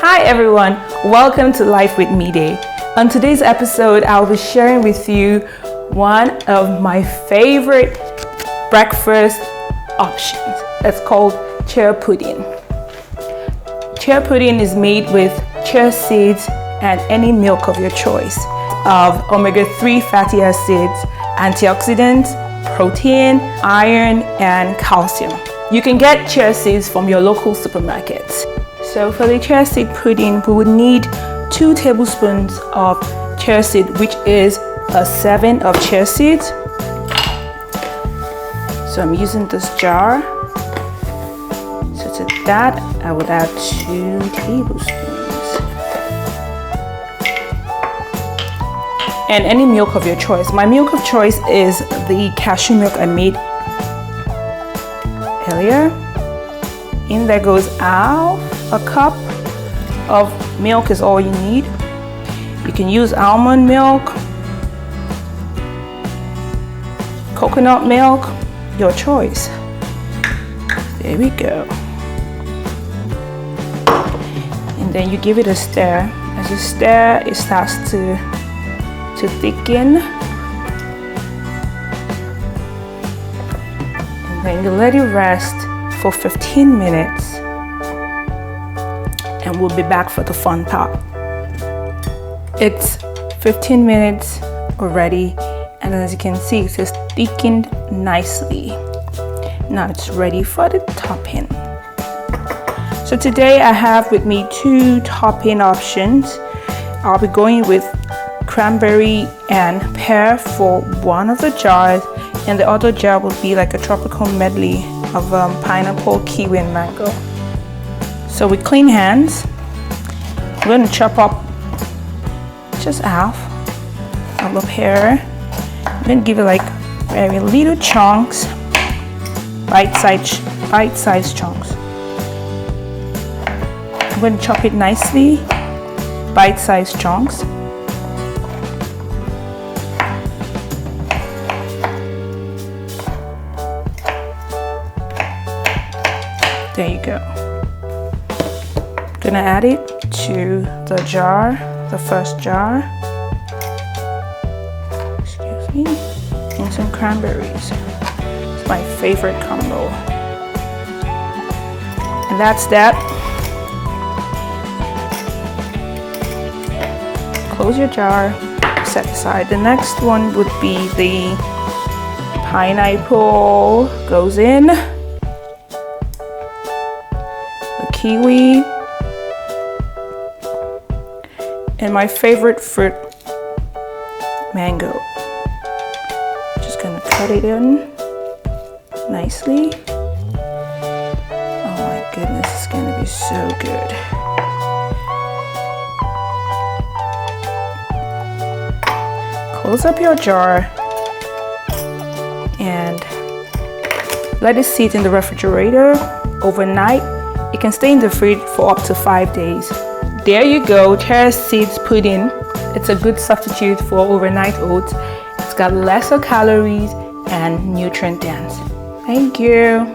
Hi everyone, welcome to Life with Me Day. On today's episode, I'll be sharing with you one of my favorite breakfast options. It's called Chia Pudding. Chia Pudding is made with chia seeds and any milk of your choice of omega-3 fatty acids, antioxidants, protein, iron, and calcium. You can get chia seeds from your local supermarkets. So for the chia seed pudding, we would need 2 tablespoons of chia seed, which is a 7 of chia seeds. So I'm using this jar. So to that, I would add 2 tablespoons. And any milk of your choice. My milk of choice is the cashew milk I made earlier. In there goes half a cup of milk is all you need. You can use almond milk, coconut milk, your choice. There we go. And then you give it a stir. As you stir, it starts to thicken. And then you let it rest for 15 minutes. And we'll be back for the fun part. It's 15 minutes already, and as you can see, it has thickened nicely. Now it's ready for the topping. So today I have with me 2 topping options. I'll be going with cranberry and pear for one of the jars, and the other jar will be like a tropical medley of pineapple, kiwi, and mango. So with clean hands, I'm going to chop up just half of the pear. I'm going to give it like very little chunks, bite-sized chunks. I'm going to chop it nicely, bite-sized chunks. There you go. Gonna add it to the jar, the first jar. Excuse me. And some cranberries. It's my favorite combo. And that's that. Close your jar, set aside. The next one would be the pineapple, goes in. The kiwi. And my favorite fruit, mango. Just gonna cut it in nicely. Oh my goodness, it's gonna be so good. Close up your jar and let it sit in the refrigerator overnight. It can stay in the fridge for up to 5 days. There you go, Chia Seed Pudding. It's a good substitute for overnight oats. It's got lesser calories and nutrient dense. Thank you.